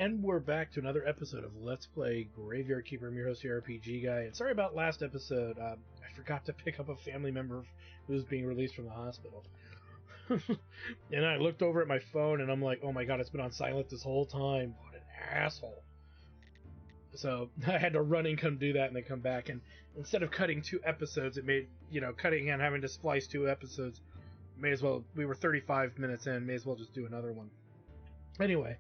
And we're back to another episode of Let's Play Graveyard Keeper. I'm your host, the RPG Guy. And sorry about last episode. I forgot to pick up a family member who was being released from the hospital. And I looked over at my phone and I'm like, oh my god, it's been on silent this whole time. What an asshole. So I had to run and come do that and then come back. And instead of cutting 2 episodes, it made, cutting and having to splice 2 episodes, may as well, we were 35 minutes in, may as well just do another one. Anyway.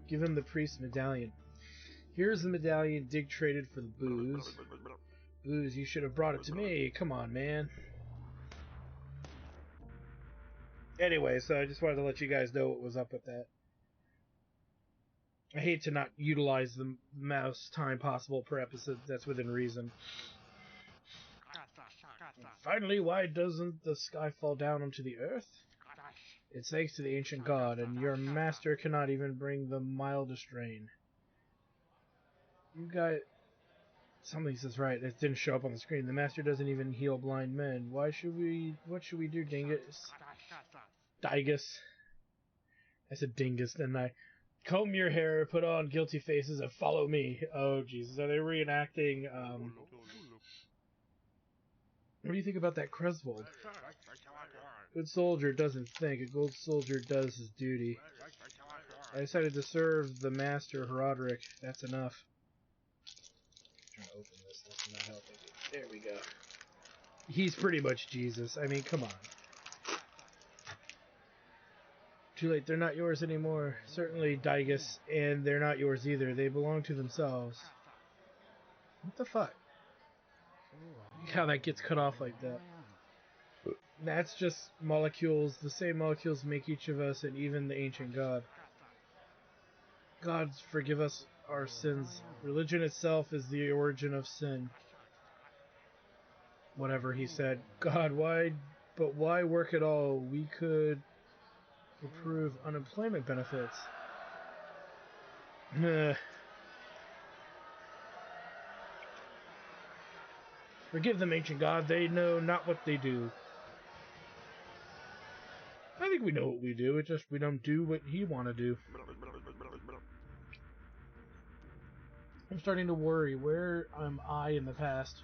Give him the priest's medallion. Here's the medallion Dig traded for the booze. Booze, you should have brought it to me. Come on, man. Anyway, so I just wanted to let you guys know what was up with that. I hate to not utilize the most time possible per episode. That's within reason. Finally, why doesn't the sky fall down onto the earth? It's thanks to the ancient god, and your master cannot even bring the mildest rain. You got... Something says right. It didn't show up on the screen. The master doesn't even heal blind men. What should we do, Dingus? Digus. I said Dingus, didn't I? Comb your hair, put on guilty faces, and follow me. Oh, Jesus. Are they reenacting, What do you think about that Creswold? Good soldier doesn't think. A gold soldier does his duty. I decided to serve the master, Roderick. That's enough. I'm trying to open this. That's not helping. There we go. He's pretty much Jesus. I mean, come on. Too late. They're not yours anymore. Certainly, Digus. And they're not yours either. They belong to themselves. What the fuck? How that gets cut off like that. That's just molecules. The same molecules make each of us and even the ancient god. Gods forgive us our sins. Religion itself is the origin of sin. Whatever he said. God, why? But why work at all? We could approve unemployment benefits. Forgive them, ancient god. They know not what they do. I think we know what we do. It's just we don't do what he want to do. I'm starting to worry. Where am I in the past?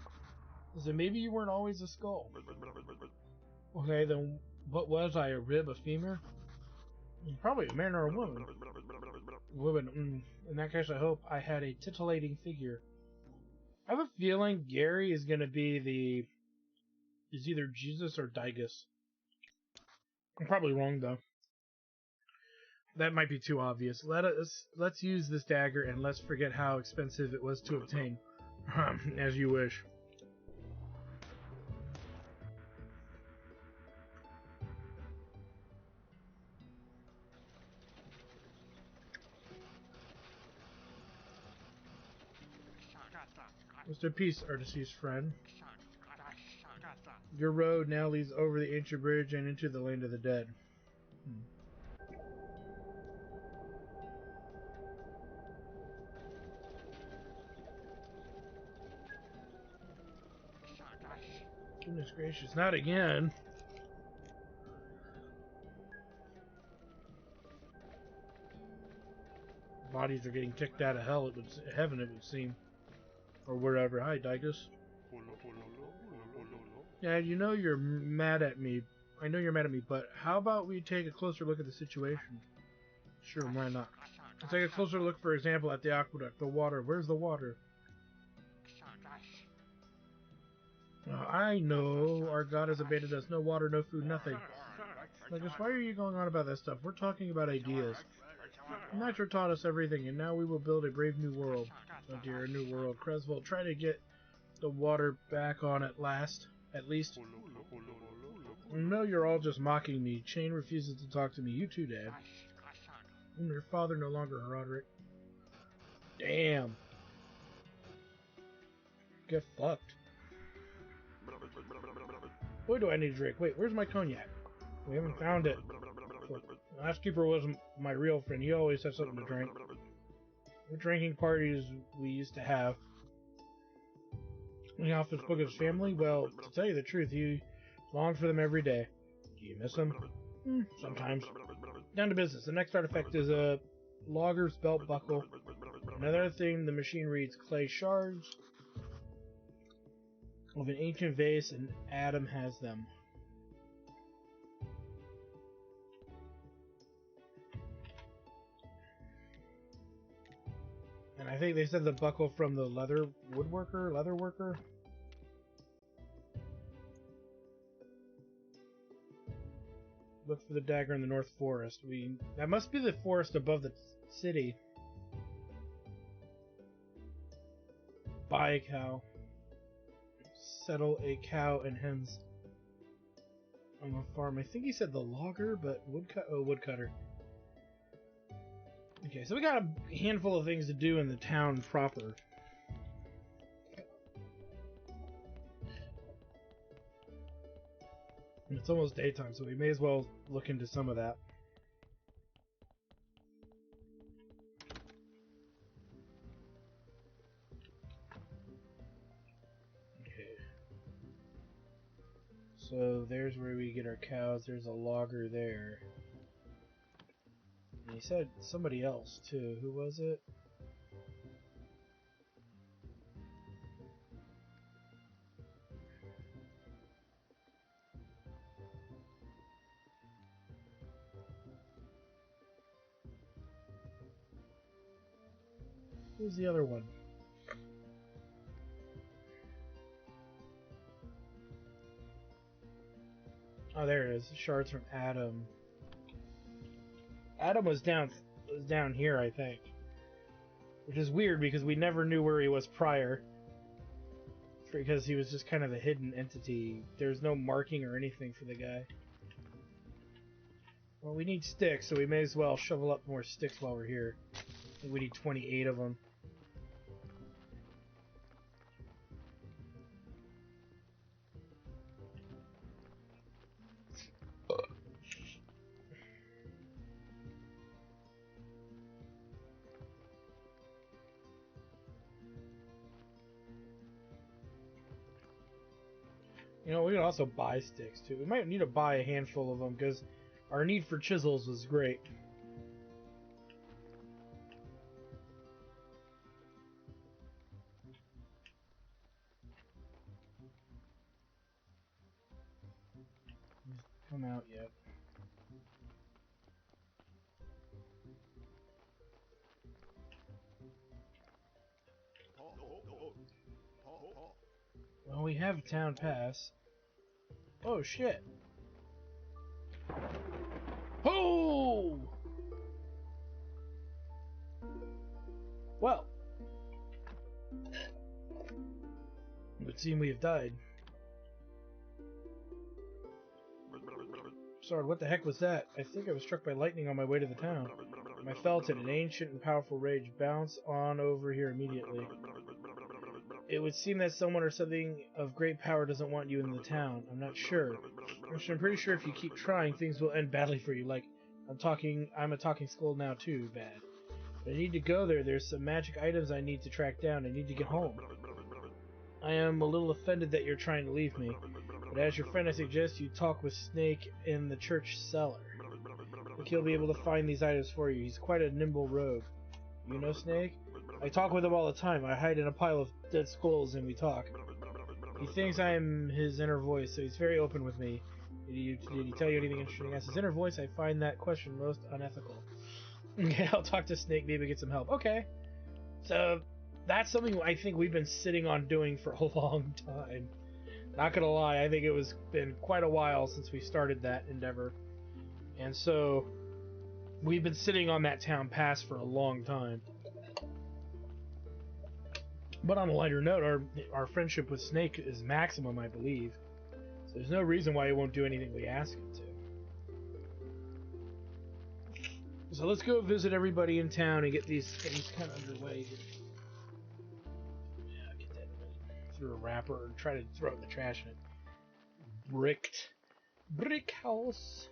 Is it maybe you weren't always a skull? Okay, then what was I? A rib? A femur? Probably a man or a woman. Woman. In that case, I hope I had a titillating figure. I have a feeling Gary is going to be is either Jesus or Digus. I'm probably wrong, though. That might be too obvious. Let's use this dagger and let's forget how expensive it was to obtain. As you wish. Mr. Peace, our deceased friend. Your road now leads over the ancient bridge and into the land of the dead. Goodness gracious, not again. Bodies are getting kicked out of hell, heaven it would seem. Or wherever. Hi, Digus. Yeah, you know you're mad at me. I know you're mad at me, but how about we take a closer look at the situation? Sure, why not? Let's take a closer look, for example, at the aqueduct. The water. Where's the water? I know. Our god has abandoned us. No water, no food, nothing. Digus, why are you going on about that stuff? We're talking about ideas. Nature taught us everything, and now we will build a brave new world. Oh dear, a new world. Creswold, try to get the water back on at least. No, you're all just mocking me. Chain refuses to talk to me. You too, Dad. And your father no longer, Roderick. Damn. Get fucked. Boy, do I need a drink. Wait, where's my cognac? We haven't found it. The last keeper wasn't my real friend. He always had something to drink. The drinking parties we used to have. He often spoke of his family. Well, to tell you the truth, he longed for them every day. Do you miss them? Sometimes. Down to business. The next artifact is logger's belt buckle. Another thing, the machine reads clay shards of an ancient vase, and Adam has them. And I think they said the buckle from the leather worker. Look for the dagger in the North Forest. That must be the forest above the city. Buy a cow. Settle a cow and hens on the farm. I think he said the logger, but woodcutter. Okay, so we got a handful of things to do in the town proper. It's almost daytime, so we may as well look into some of that. Okay. So there's where we get our cows. There's a logger there. And he said somebody else, too. Who was it? Who's the other one? Oh, there it is. Shards from Adam. Adam was down here, I think. Which is weird because we never knew where he was prior. Because he was just kind of a hidden entity. There's no marking or anything for the guy. Well, we need sticks, so we may as well shovel up more sticks while we're here. I think we need 28 of them. You know, we can also buy sticks, too. We might need to buy a handful of them, because our need for chisels was great. Come out yet. Well, we have a town pass. Oh, shit. Oh! Well. It would seem we have died. Sorry, what the heck was that? I think I was struck by lightning on my way to the town. I felt it, an ancient and powerful rage. Bounce on over here immediately. It would seem that someone or something of great power doesn't want you in the town. I'm not sure. I'm pretty sure if you keep trying, things will end badly for you. Like, I'm a talking skull now too, bad. But I need to go there. There's some magic items I need to track down. I need to get home. I am a little offended that you're trying to leave me. But as your friend, I suggest you talk with Snake in the church cellar. I think he'll be able to find these items for you. He's quite a nimble rogue. You know Snake? I talk with him all the time. I hide in a pile of dead skulls and we talk. He thinks I am his inner voice, so he's very open with me. Did he tell you anything interesting? As his inner voice, I find that question most unethical. Okay, I'll talk to Snake, maybe get some help. Okay. So, that's something I think we've been sitting on doing for a long time. Not gonna lie, I think it was been quite a while since we started that endeavor. And so, we've been sitting on that town pass for a long time. But on a lighter note, our friendship with Snake is maximum, I believe. So there's no reason why he won't do anything we ask him to. So let's go visit everybody in town and get these things kind of underway here. Yeah, get that through a wrapper and try to throw it in the trash in it. Brick house.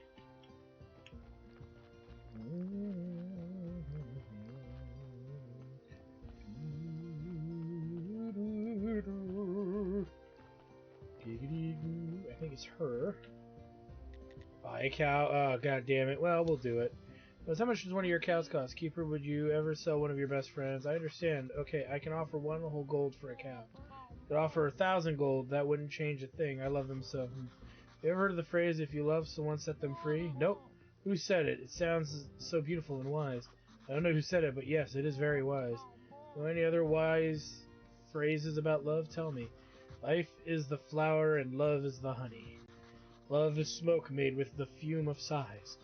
I think it's her. Buy a cow. Oh, god damn it. Well, we'll do it. But how much does one of your cows cost? Keeper, would you ever sell one of your best friends? I understand. Okay, I can offer 1 whole gold for a cow. Could offer 1,000 gold. That wouldn't change a thing. I love them so. You ever heard of the phrase, if you love someone, set them free? Nope. Who said it? It sounds so beautiful and wise. I don't know who said it, but yes, it is very wise. Know any other wise phrases about love? Tell me. Life is the flower and love is the honey. Love is smoke made with the fume of sighs.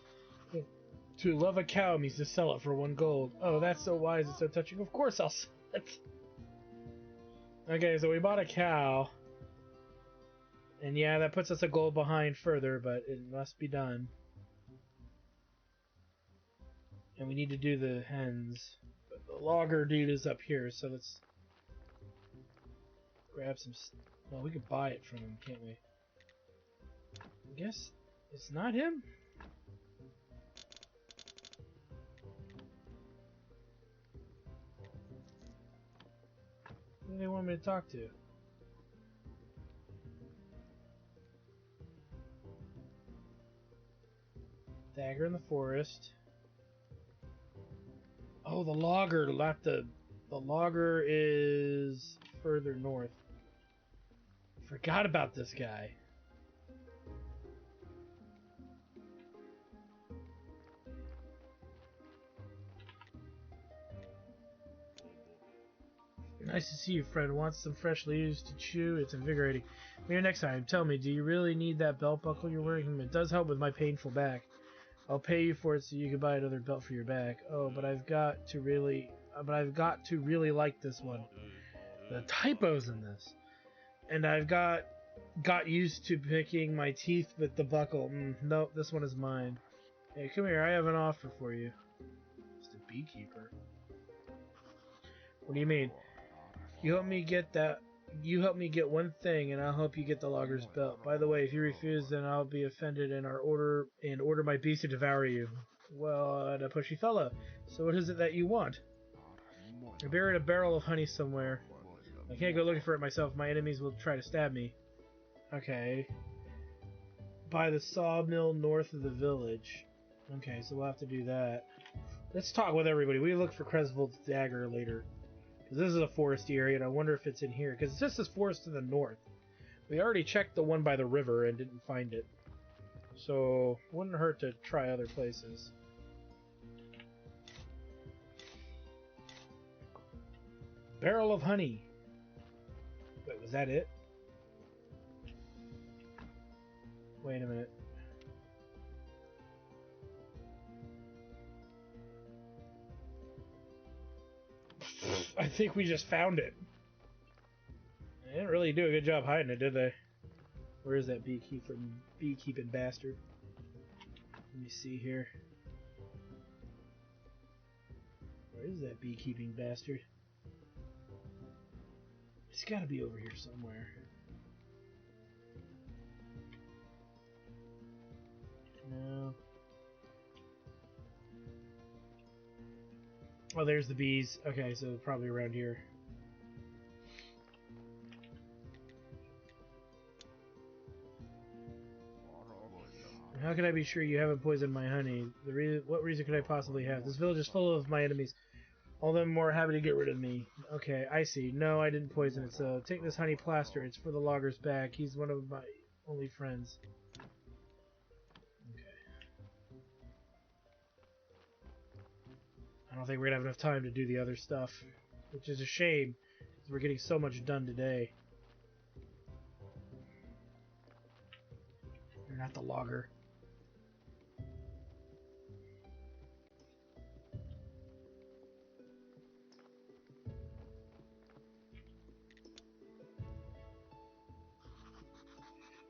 To love a cow means to sell it for 1 gold. Oh, that's so wise and so touching. Of course I'll sell it. Okay, so we bought a cow. And yeah, that puts us a gold behind further, but it must be done. And we need to do the hens. But the logger dude is up here, so let's grab some... Well, we could buy it from him, can't we? I guess it's not him? Who do they want me to talk to? Dagger in the forest. Oh, the logger, not the logger is further north. Forgot about this guy. Nice to see you, friend. Want some fresh leaves to chew? It's invigorating. Maybe next time. Tell me, do you really need that belt buckle you're wearing? It does help with my painful back. I'll pay you for it so you can buy another belt for your back. Oh, but I've got to really like this one. The typos in this, and I've got used to picking my teeth with the buckle. Nope, this one is mine. Hey, come here. I have an offer for you. It's the beekeeper. What do you mean? You help me get that. You help me get one thing, and I'll help you get the logger's belt. By the way, if you refuse, then I'll be offended and order my beast to devour you. Well, a pushy fella. So what is it that you want? I buried a barrel of honey somewhere. I can't go looking for it myself. My enemies will try to stab me. Okay. By the sawmill north of the village. Okay, so we'll have to do that. Let's talk with everybody. We look for Cresvold's dagger later. This is a foresty area, and I wonder if it's in here. Because this is forest to the north. We already checked the one by the river and didn't find it. So, wouldn't hurt to try other places. Barrel of honey. Wait, was that it? Wait a minute. I think we just found it. They didn't really do a good job hiding it, did they? Where is that beekeeping bastard? Let me see here. Where is that beekeeping bastard? It's gotta be over here somewhere. No. Oh, there's the bees. Okay, so probably around here. How can I be sure you haven't poisoned my honey? What reason could I possibly have? This village is full of my enemies. All of them more happy to get rid of me. Okay, I see. No, I didn't poison it, so take this honey plaster. It's for the logger's back. He's one of my only friends. Okay. I don't think we're gonna have enough time to do the other stuff, which is a shame, because we're getting so much done today. You're not the logger.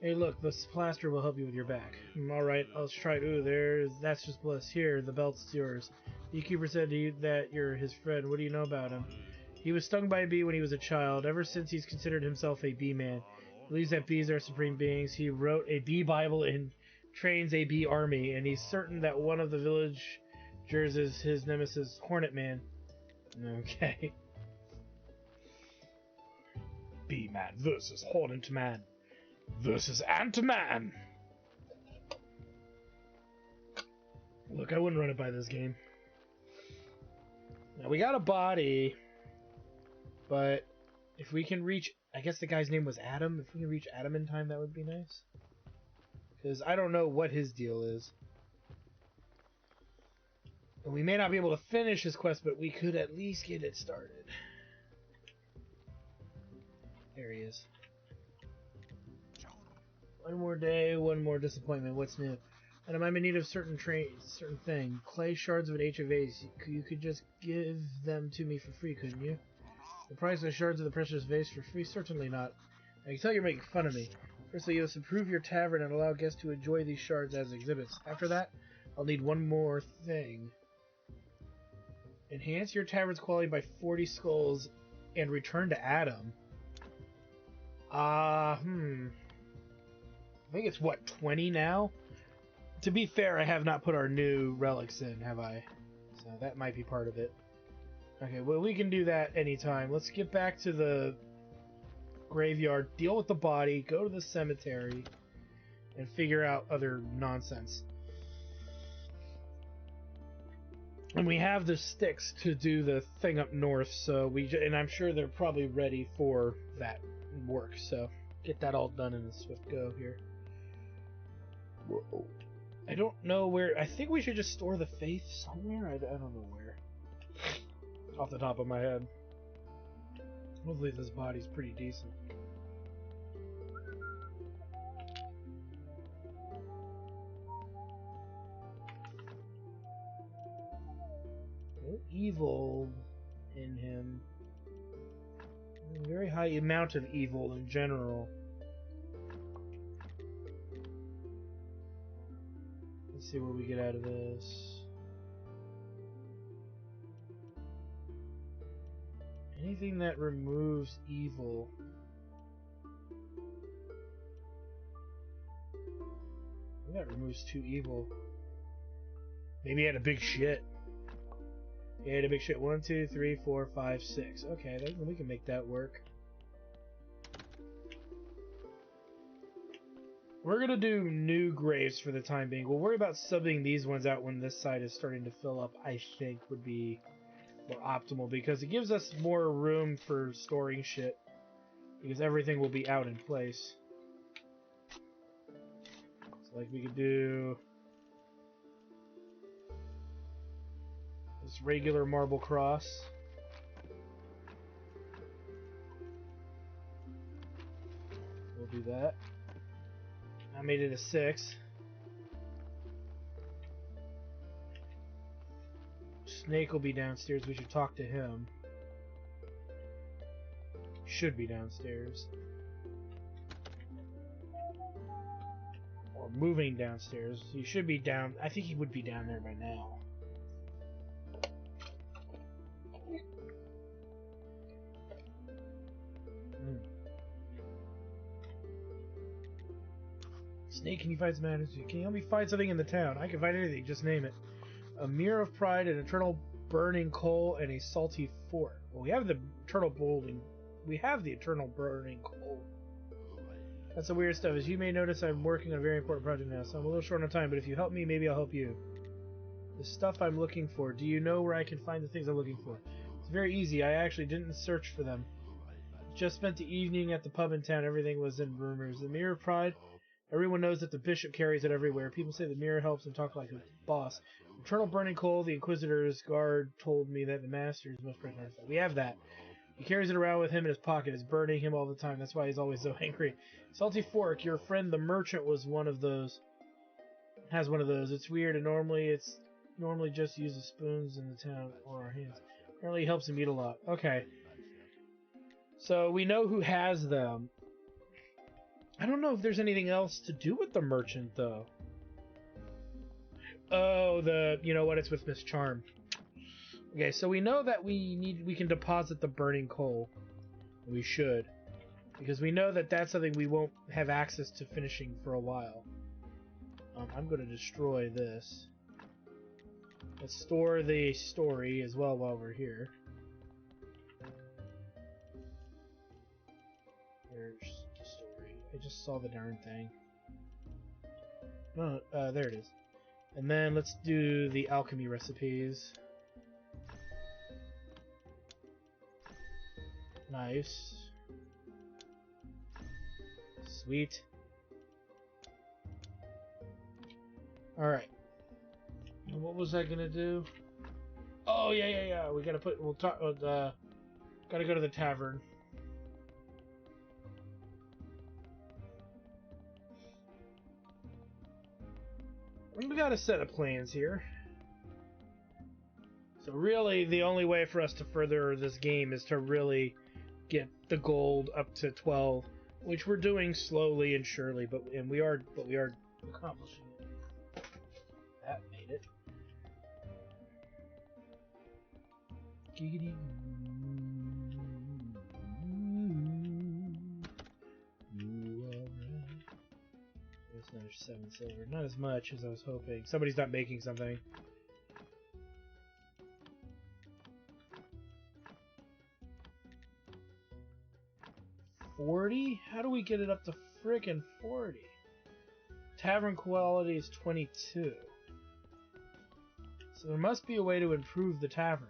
Hey, look, this plaster will help you with your back. Alright, let's try it. Ooh, that's just bliss. Here, the belt's yours. The beekeeper said to you that you're his friend. What do you know about him? He was stung by a bee when he was a child. Ever since, he's considered himself a bee man. He believes that bees are supreme beings. He wrote a bee Bible and trains a bee army, and he's certain that one of the villagers is his nemesis, Hornet Man. Okay. Bee Man versus Hornet Man versus Ant-Man. Look, I wouldn't run it by this game. Now, we got a body, but if we can reach... I guess the guy's name was Adam. If we can reach Adam in time, that would be nice. Because I don't know what his deal is. And we may not be able to finish his quest, but we could at least get it started. There he is. One more day, one more disappointment. What's new? And I'm in need of certain thing. Clay shards of an H of A's. You could just give them to me for free, couldn't you? The price of the shards of the precious vase for free? Certainly not. I can tell you're making fun of me. Firstly, you must improve your tavern and allow guests to enjoy these shards as exhibits. After that, I'll need one more thing. Enhance your tavern's quality by 40 skulls and return to Adam. I think it's, what, 20 now? To be fair, I have not put our new relics in, have I? So that might be part of it. Okay, well, we can do that anytime. Let's get back to the graveyard, deal with the body, go to the cemetery, and figure out other nonsense. And we have the sticks to do the thing up north, so and I'm sure they're probably ready for that work, so get that all done in a swift go here. Whoa. I don't know where. I think we should just store the faith somewhere. I don't know where. Off the top of my head. Hopefully this body's pretty decent. No evil in him. A very high amount of evil in general. Let's see what we get out of this. Anything that removes evil. Maybe that removes 2 evil. Maybe he had a big shit. He had a big shit. 1, 2, 3, 4, 5, 6. Okay, we can make that work. We're gonna do new graves for the time being. We'll worry about subbing these ones out when this side is starting to fill up, I think would be more optimal, because it gives us more room for storing shit, because everything will be out in place. So like we could do this regular marble cross. We'll do that. I made it a 6. Snake will be downstairs. We should talk to him. Should be downstairs. Or moving downstairs. He should be down. I think he would be down there by now. Snake, can you find some attitude? Can you help me find something in the town? I can find anything, just name it. A mirror of pride, an eternal burning coal, and a salty fork. Well, we have the eternal burning. We have the eternal burning coal. That's the weird stuff. As you may notice, I'm working on a very important project now, so I'm a little short on time. But if you help me, maybe I'll help you. The stuff I'm looking for. Do you know where I can find the things I'm looking for? It's very easy. I actually didn't search for them. Just spent the evening at the pub in town. Everything was in rumors. The mirror of pride. Everyone knows that the bishop carries it everywhere. People say the mirror helps him talk like a boss. Eternal burning coal, the Inquisitor's guard told me that the master's most precious artifact. We have that. He carries it around with him in his pocket. It's burning him all the time. That's why he's always so angry. Salty fork, your friend the merchant was one of those. Has one of those. It's weird, and normally just uses spoons in the town or our hands. Apparently he helps him eat a lot. Okay. So we know who has them. I don't know if there's anything else to do with the merchant, though. Oh, you know what? It's with Miss Charm. Okay, so we know that we can deposit the burning coal. We should. Because we know that that's something we won't have access to finishing for a while. I'm going to destroy this. Let's store the story as well while we're here. There's the story. I just saw the darn thing. Oh, there it is. And then let's do the alchemy recipes. Nice. Sweet. Alright. What was I gonna do? Oh, yeah. We gotta put... We'll talk... gotta go to the tavern. We got a set of plans here. So really, the only way for us to further this game is to really get the gold up to 12, which we're doing slowly and surely, but we are accomplishing it. That made it. Giggity. There's another 7 silver. Not as much as I was hoping. Somebody's not making something. $40? How do we get it up to frickin' 40? Tavern quality is 22. So there must be a way to improve the tavern.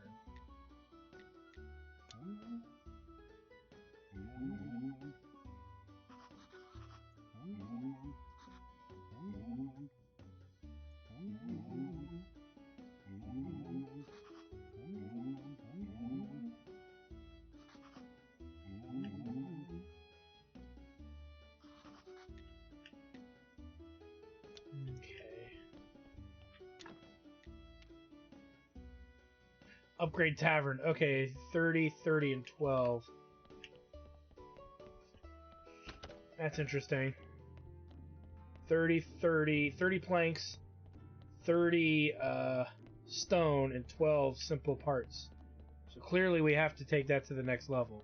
Upgrade tavern. Okay, 30, 30, and 12. That's interesting. 30, 30, 30 planks, 30 stone, and 12 simple parts. So clearly we have to take that to the next level.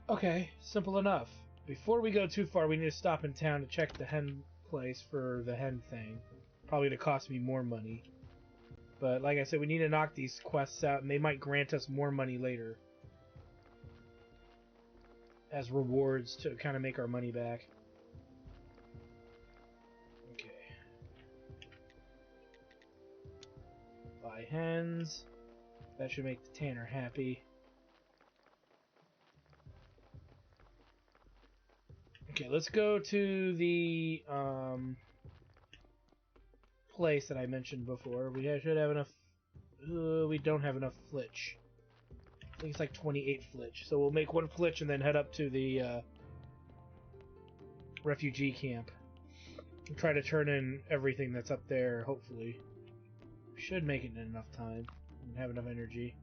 Okay, simple enough. Before we go too far, we need to stop in town to check the hen place for the hen thing. Probably to cost me more money. But like I said, we need to knock these quests out, and they might grant us more money later as rewards to kind of make our money back. Okay. Buy hens. That should make the tanner happy. Okay, let's go to the place that I mentioned before. We should have enough. We don't have enough flitch. I think it's like 28 flitch. So we'll make one flitch and then head up to the refugee camp. And try to turn in everything that's up there, hopefully. We should make it in enough time and have enough energy.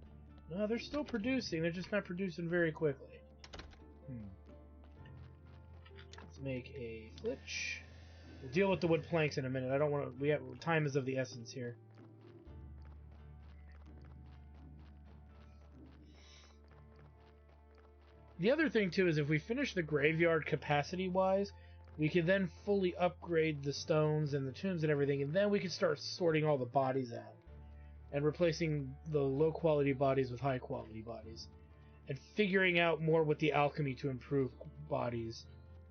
No, they're still producing. They're just not producing very quickly. Let's make a flitch. We'll deal with the wood planks in a minute. I don't want to... We have... Time is of the essence here. The other thing, too, is if we finish the graveyard capacity-wise, we can then fully upgrade the stones and the tombs and everything, and then we can start sorting all the bodies out. And replacing the low-quality bodies with high-quality bodies. And figuring out more with the alchemy to improve bodies,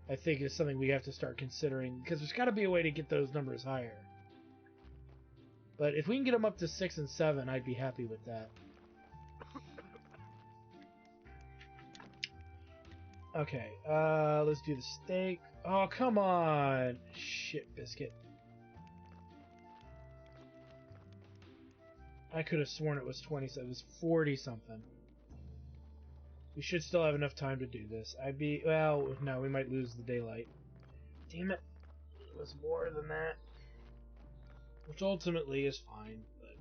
I think is something we have to start considering, because there's got to be a way to get those numbers higher. But if we can get them up to 6 and 7, I'd be happy with that. Okay, let's do the steak. Oh, come on! Shit, biscuit. I could have sworn it was 20, so it was 40 something. We should still have enough time to do this. Well, no, we might lose the daylight. Damn it. It was more than that. Which ultimately is fine, but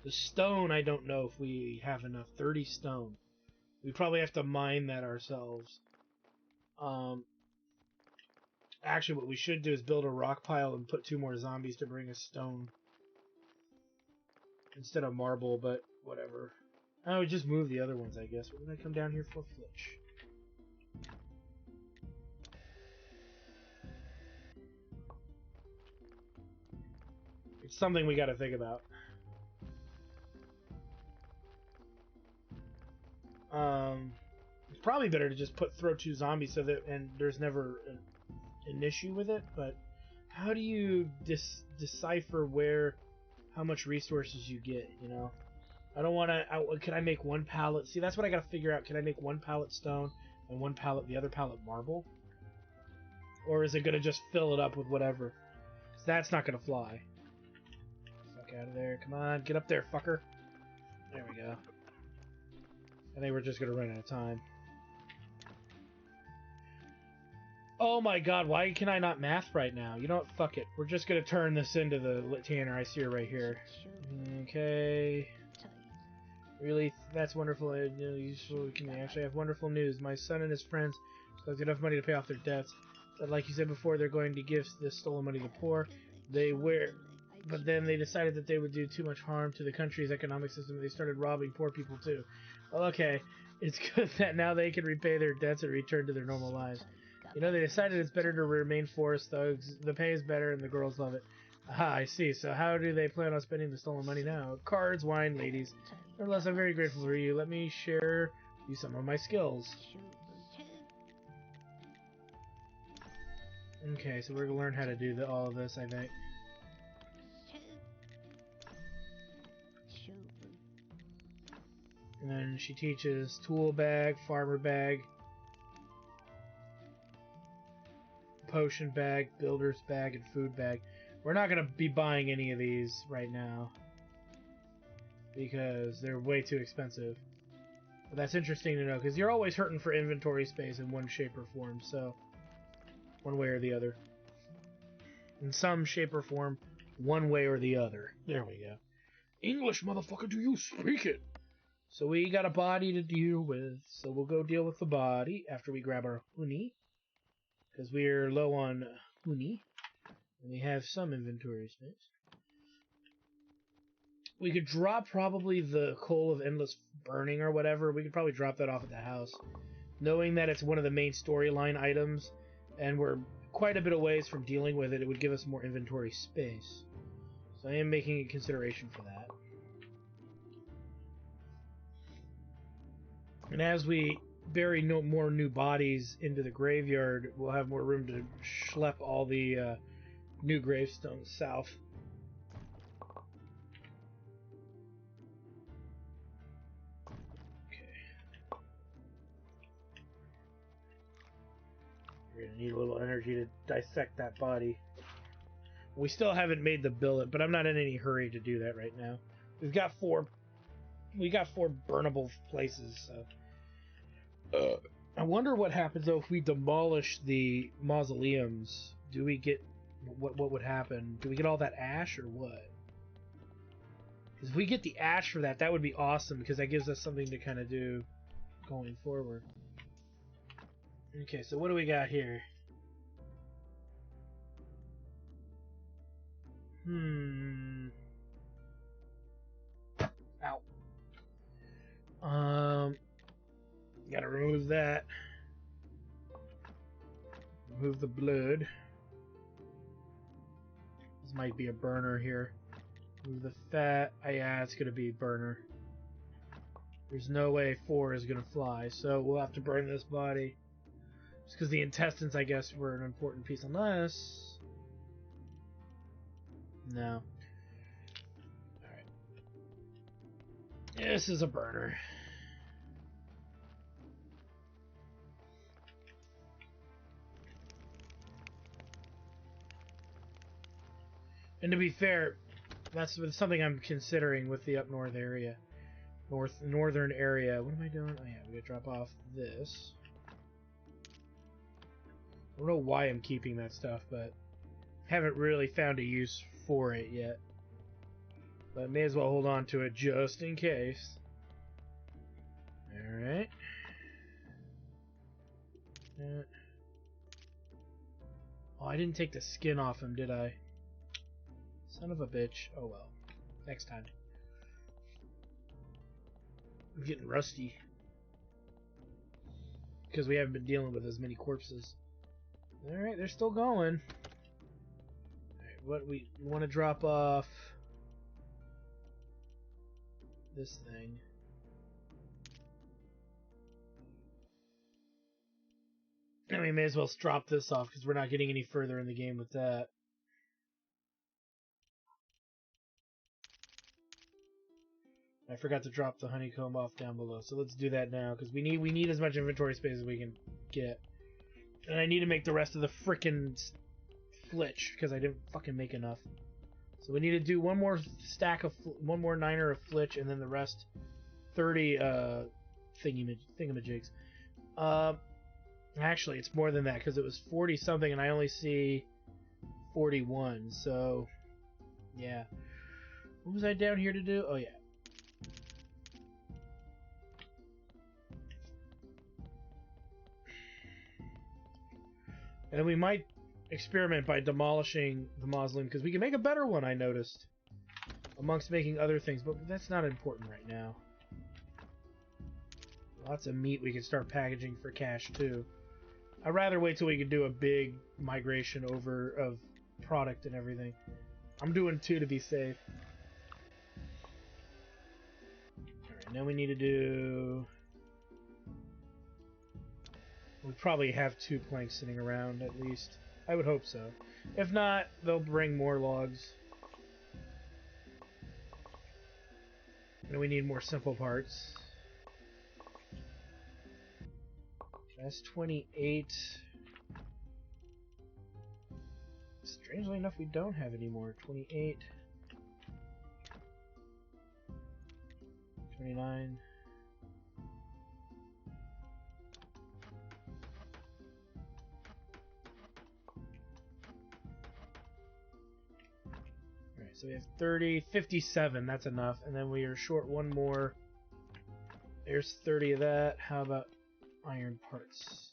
the stone, I don't know if we have enough. 30 stone. We probably have to mine that ourselves. Actually, what we should do is build a rock pile and put 2 more zombies to bring us stone. Instead of marble, but whatever. I would just move the other ones, I guess. What did I come down here for? Flitch. It's something we gotta think about. It's probably better to just throw 2 zombies so that, and there's never an issue with it, but how do you decipher how much resources you get, you know? I don't want to... Can I make one pallet? See, that's what I got to figure out. Can I make one pallet stone and the other pallet marble? Or is it going to just fill it up with whatever? So that's not going to fly. Fuck out of there. Come on, get up there, fucker. There we go. I think we're just going to run out of time. Oh my god, why can I not math right now? You know what? Fuck it. We're just going to turn this into the Tanner. I see her right here. Okay. Really? That's wonderful. You can actually have wonderful news. My son and his friends collected enough money to pay off their debts. But like you said before, they're going to give this stolen money to the poor. But then they decided that they would do too much harm to the country's economic system, and they started robbing poor people too. Well, okay. It's good that now they can repay their debts and return to their normal lives. You know, they decided it's better to remain forest thugs. The pay is better and the girls love it. Aha, I see. So how do they plan on spending the stolen money now? Cards, wine, ladies. Nevertheless, I'm very grateful for you. Let me share you some of my skills. Okay, so we're going to learn how to do all of this, I think. And then she teaches tool bag, farmer bag, potion bag, builder's bag, and food bag. We're not going to be buying any of these right now because they're way too expensive. But that's interesting to know because you're always hurting for inventory space in one shape or form, so one way or the other. In some shape or form, one way or the other. There we go. English, motherfucker, do you speak it? So we got a body to deal with, so we'll go deal with the body after we grab our honey. Because we're low on honey. And we have some inventory space. We could drop probably the coal of endless burning or whatever. We could probably drop that off at the house. Knowing that it's one of the main storyline items, and we're quite a bit of ways from dealing with it, it would give us more inventory space. So I am making a consideration for that. And as we bury more new bodies into the graveyard, we'll have more room to schlep all the new gravestones south. Okay. We're gonna need a little energy to dissect that body. We still haven't made the billet, but I'm not in any hurry to do that right now. We got four burnable places, so. I wonder what happens though if we demolish the mausoleums. Do we get what would happen? Do we get all that ash or what? Because if we get the ash for that, that would be awesome because that gives us something to kind of do going forward. Okay, so what do we got here? Ow. Gotta remove that. Remove the blood. This might be a burner here. Remove the fat. Yeah, it's gonna be a burner. There's no way 4 is gonna fly, so we'll have to burn this body. Just because the intestines, I guess, were an important piece. Unless... No. Alright. This is a burner. And to be fair, that's something I'm considering with the up north area. Northern area. What am I doing? Oh yeah, we gotta drop off this. I don't know why I'm keeping that stuff, but haven't really found a use for it yet. But may as well hold on to it just in case. Alright. Oh, I didn't take the skin off him, did I? Son of a bitch. Oh well. Next time. I'm getting rusty. Because we haven't been dealing with as many corpses. Alright, they're still going. Alright, what we want to drop off this thing. And we may as well drop this off because we're not getting any further in the game with that. I forgot to drop the honeycomb off down below, so let's do that now, because we need as much inventory space as we can get. And I need to make the rest of the frickin' flitch, because I didn't fucking make enough. So we need to do one more niner of flitch, and then the rest 30 thingamajigs. Actually, it's more than that, because it was 40 something, and I only see 41. So yeah, what was I down here to do? Oh yeah. And we might experiment by demolishing the mausoleum, because we can make a better one, I noticed, amongst making other things, but that's not important right now. Lots of meat we can start packaging for cash, too. I'd rather wait till we can do a big migration over of product and everything. I'm doing 2 to be safe. Alright, now we need to do... We probably have 2 planks sitting around, at least. I would hope so. If not, they'll bring more logs. And we need more simple parts. That's 28. Strangely enough, we don't have any more. 28. 29. Alright, so we have 30, 57, that's enough. And then we are short one more. There's 30 of that. How about iron parts?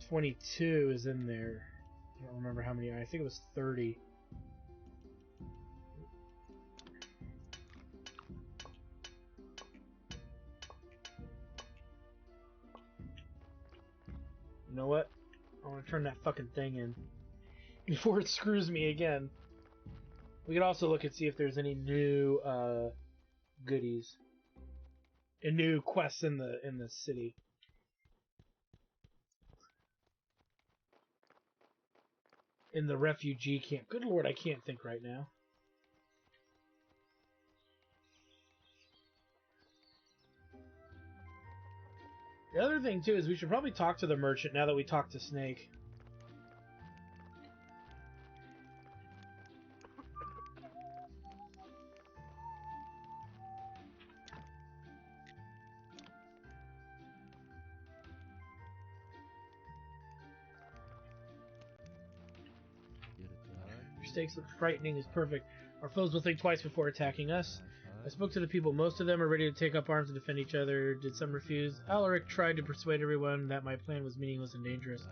22 is in there. I don't remember how many. I think it was 30. You know what? I want to turn that fucking thing in before it screws me again. We could also look and see if there's any new goodies and new quests in the city. In the refugee camp. Good lord, I can't think right now. The other thing too is we should probably talk to the merchant now that we talked to Snake. Mistakes look frightening is perfect. Our foes will think twice before attacking us. I spoke to the people. Most of them are ready to take up arms and defend each other. Did some refuse? Alaric tried to persuade everyone that my plan was meaningless and dangerous.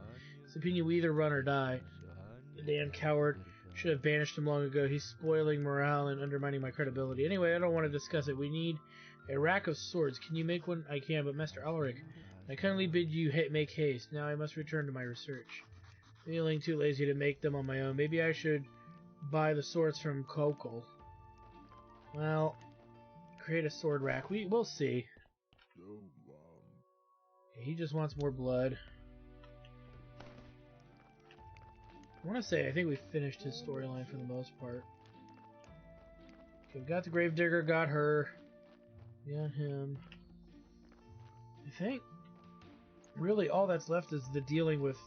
His opinion, we either run or die. The damn coward. Should have banished him long ago. He's spoiling morale and undermining my credibility. Anyway, I don't want to discuss it. We need a rack of swords. Can you make one? I can, but Master Alaric, I kindly bid you make haste. Now I must return to my research. Feeling too lazy to make them on my own. Maybe I should buy the swords from Conical. Well, create a sword rack. We'll see. He just wants more blood. I want to say I think we finished his storyline for the most part. Okay, we got the Gravedigger, got her. We got him. I think really all that's left is the dealing with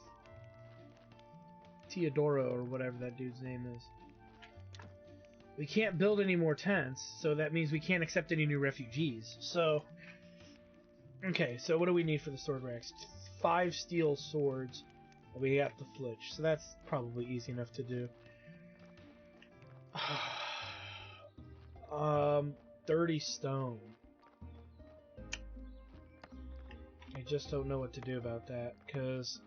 Teodoro or whatever that dude's name is. We can't build any more tents, so that means we can't accept any new refugees. So, okay, so what do we need for the sword racks? 5 steel swords. We got the flitch, so that's probably easy enough to do. 30 stone. I just don't know what to do about that, because...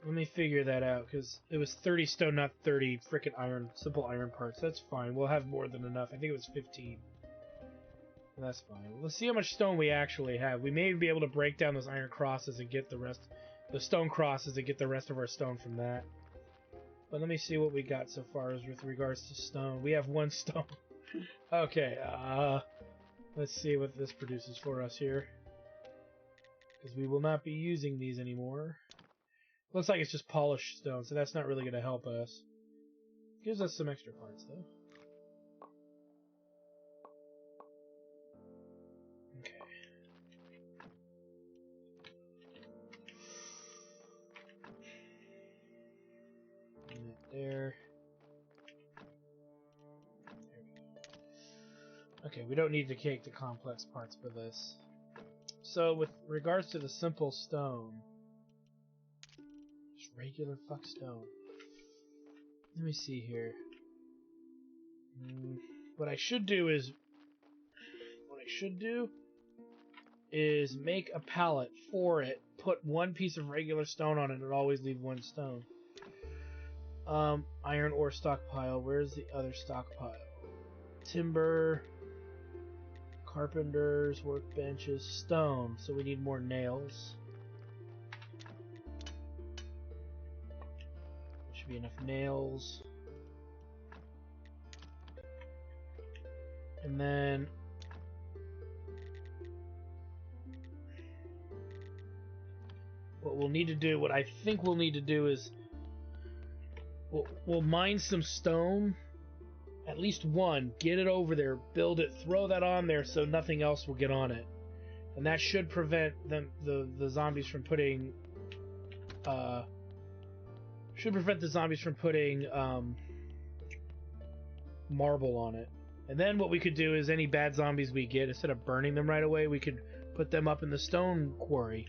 Let me figure that out, because it was 30 stone, not 30 frickin' iron, simple iron parts. That's fine. We'll have more than enough. I think it was 15. That's fine. Let's see how much stone we actually have. We may be able to break down those iron crosses and get the rest, the stone crosses, and get the rest of our stone from that. But let me see what we got so far as with regards to stone. We have 1 stone. Okay, let's see what this produces for us here. Because we will not be using these anymore. Looks like it's just polished stone, so that's not really going to help us. Gives us some extra parts, though. Okay. And there. Okay, we don't need to take the complex parts for this. So, with regards to the simple stone, just regular fuck stone. Let me see here. What I should do is make a pallet for it, put one piece of regular stone on it, and always leave one stone. Iron ore stockpile. Where's the other stockpile? Timber, carpenters, workbenches, stone. So we need more nails. There should be enough nails. And then what I think we'll need to do is we'll mine some stone, at least one, get it over there, build it, throw that on there so nothing else will get on it. And that should prevent the zombies from putting marble on it. And then what we could do is any bad zombies we get, instead of burning them right away, we could put them up in the stone quarry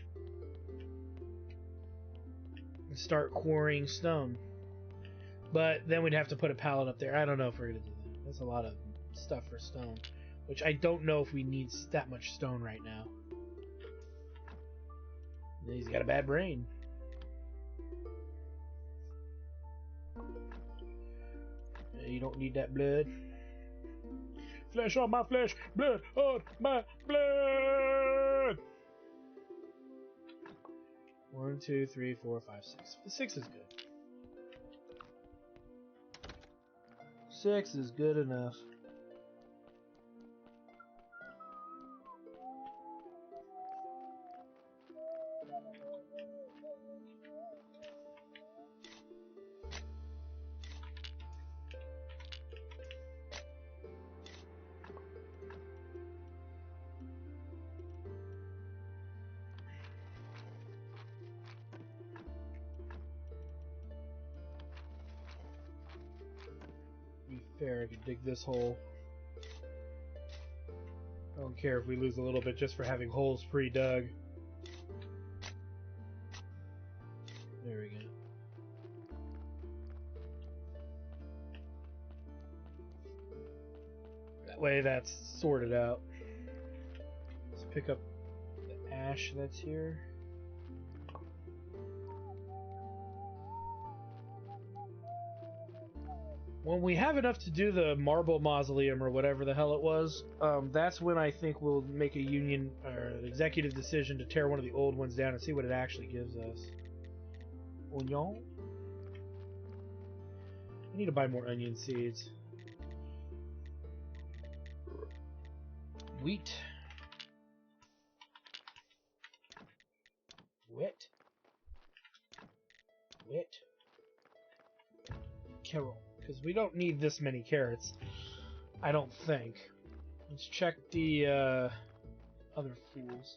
and start quarrying stone. But then we'd have to put a pallet up there. I don't know if we're going to do that. That's a lot of stuff for stone, which I don't know if we need that much stone right now. He's got a bad brain. You don't need that blood. Flesh on my flesh, blood on my blood! 1, 2, 3, 4, 5, 6. 6 is good. 6 is good enough. Fair, I could dig this hole. I don't care if we lose a little bit just for having holes pre-dug. There we go. That way that's sorted out. Let's pick up the ash that's here. When we have enough to do the marble mausoleum or whatever the hell it was, that's when I think we'll make a union or executive decision to tear one of the old ones down and see what it actually gives us. Onion? I need to buy more onion seeds. Wheat. Wheat. Wheat. Carol. Because we don't need this many carrots, I don't think. Let's check the other fools.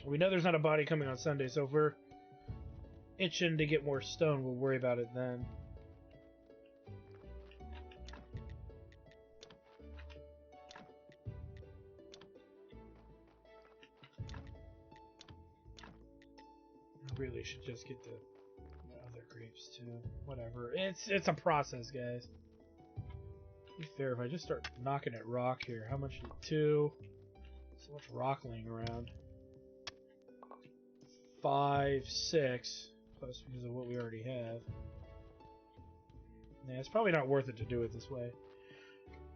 We know there's not a body coming on Sunday, so if we're itching to get more stone, we'll worry about it then. Really should just get the other grapes too. Whatever. It's a process, guys. To be fair, if I just start knocking at rock here, how much? 2. So much rock laying around. 5, 6, plus because of what we already have. Yeah, it's probably not worth it to do it this way.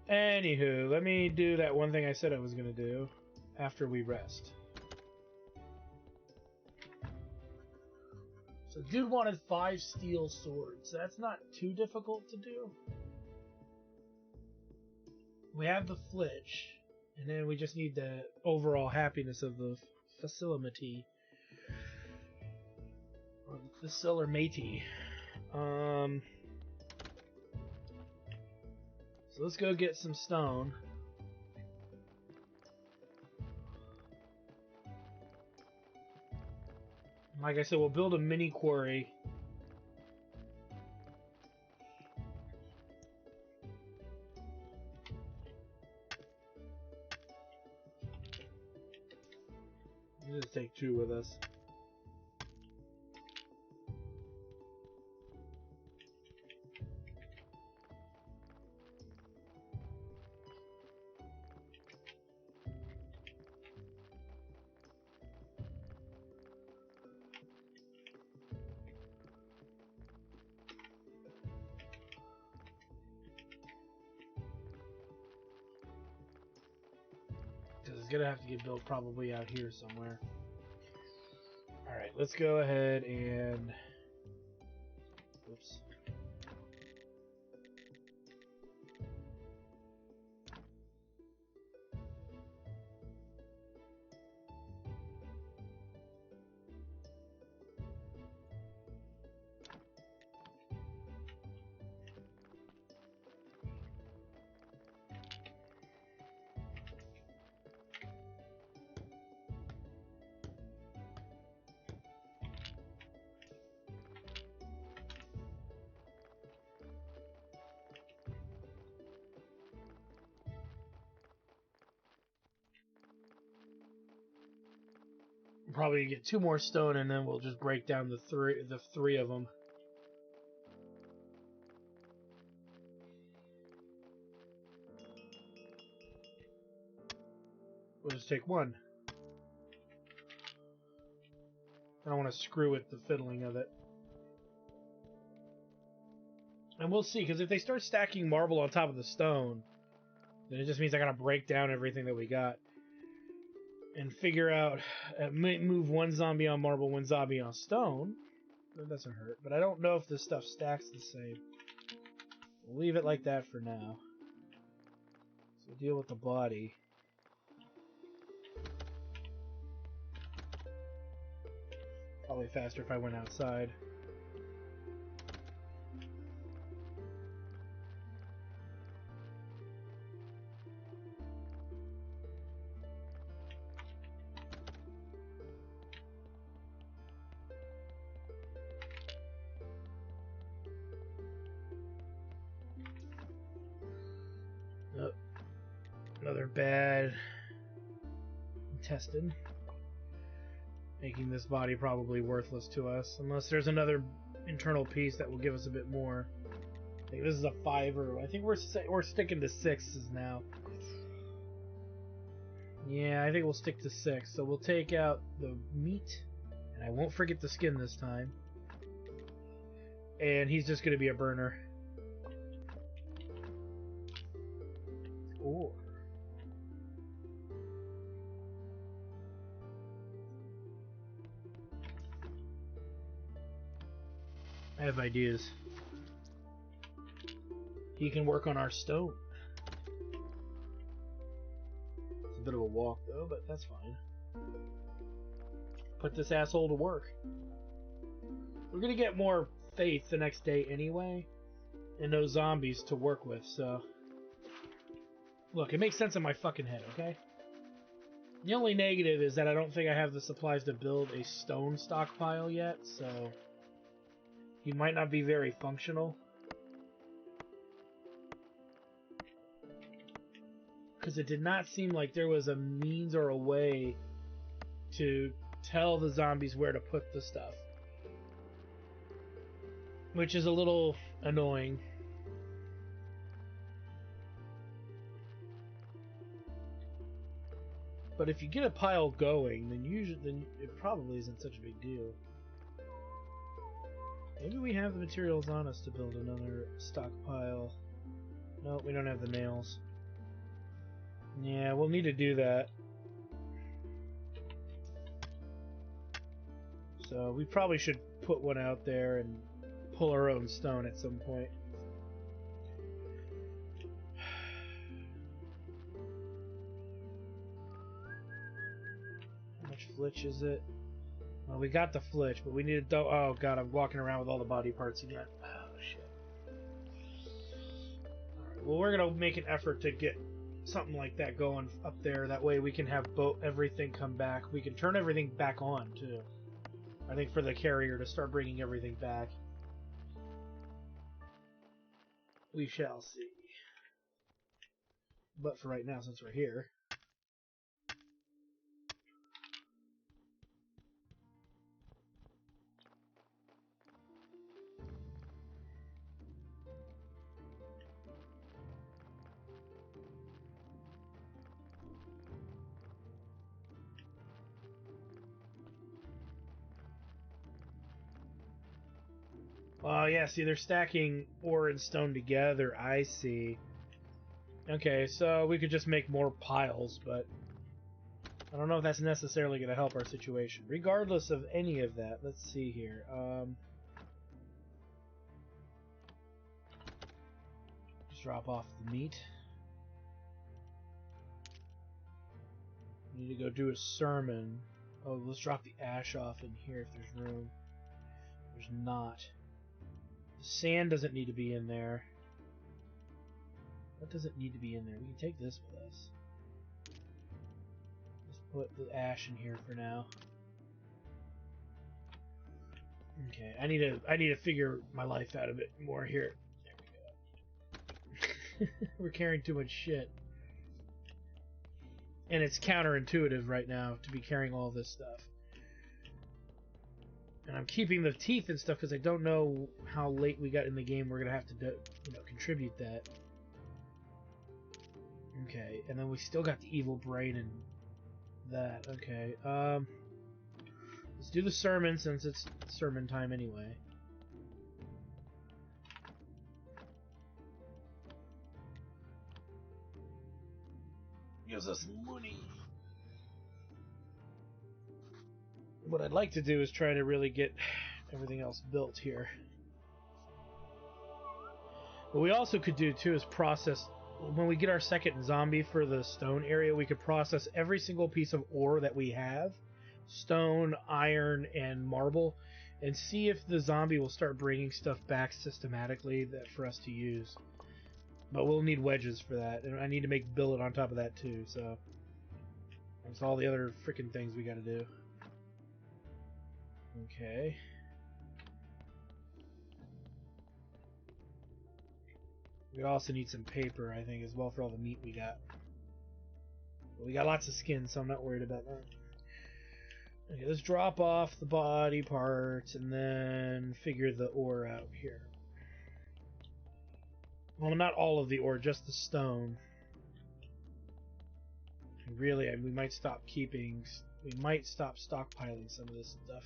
Anywho, let me do that one thing I said I was gonna do after we rest. So dude wanted 5 steel swords. That's not too difficult to do. We have the flitch, and then we just need the overall happiness of the facility. The Solar Matey. So let's go get some stone. Like I said, we'll build a mini quarry. Let's just take 2 with us. Because it's gonna have to get built probably out here somewhere. Alright, let's go ahead and... Oops. Probably get 2 more stone and then we'll just break down the three of them. We'll just take 1. I don't want to screw with the fiddling of it. And we'll see, because if they start stacking marble on top of the stone, then it just means I gotta break down everything that we got. And figure out, move 1 zombie on marble, 1 zombie on stone. That doesn't hurt, but I don't know if this stuff stacks the same. We'll leave it like that for now. So deal with the body. Probably faster if I went outside. Oh, another bad intestine. Making this body probably worthless to us, unless there's another internal piece that will give us a bit more. I think this is a 5-er. I think we're sticking to 6s now. Yeah, I think we'll stick to 6. So we'll take out the meat, and I won't forget the skin this time. And he's just going to be a burner. Or I have ideas. He can work on our stone. It's a bit of a walk though, but that's fine. Put this asshole to work. We're gonna get more faith the next day anyway, and those zombies to work with, so... Look, it makes sense in my fucking head, okay? The only negative is that I don't think I have the supplies to build a stone stockpile yet, so... He might not be very functional. Because it did not seem like there was a means or a way to tell the zombies where to put the stuff. Which is a little annoying. But if you get a pile going, then it probably isn't such a big deal. Maybe we have the materials on us to build another stockpile. No, we don't have the nails. Yeah, we'll need to do that. So we probably should put one out there and pull our own stone at some point. How much flitch is it? Well, we got the flitch, but we need to... Oh, God, I'm walking around with all the body parts again. Oh, shit. Alright, well, we're going to make an effort to get something like that going up there. That way we can have everything come back. We can turn everything back on, too. I think for the carrier to start bringing everything back. We shall see. But for right now, since we're here... Oh, yeah, see, they're stacking ore and stone together. I see. Okay, so we could just make more piles, but I don't know if that's necessarily going to help our situation. Regardless of any of that, let's see here. Just drop off the meat. We need to go do a sermon. Oh, let's drop the ash off in here if there's room. There's not. The sand doesn't need to be in there. What doesn't need to be in there? We can take this with us. Let's put the ash in here for now. Okay, I need to figure my life out a bit more here. There we go. We're carrying too much shit. And it's counterintuitive right now to be carrying all this stuff. And I'm keeping the teeth and stuff because I don't know how late we got in the game. We're gonna have to contribute that. Okay, and then we still got the evil brain and that. Okay, let's do the sermon since it's sermon time anyway. Gives us money. What I'd like to do is try to really get everything else built here. What we also could do too is process, when we get our second zombie for the stone area, we could process every single piece of ore that we have, stone, iron, and marble, and see if the zombie will start bringing stuff back systematically for us to use. But we'll need wedges for that, and I need to make billet on top of that too, so that's all the other freaking things we gotta do. Okay. We also need some paper, I think, as well for all the meat we got. But we got lots of skin, so I'm not worried about that. Okay, let's drop off the body parts and then figure the ore out here. Well, not all of the ore, just the stone. And really, we might stop stockpiling some of this stuff.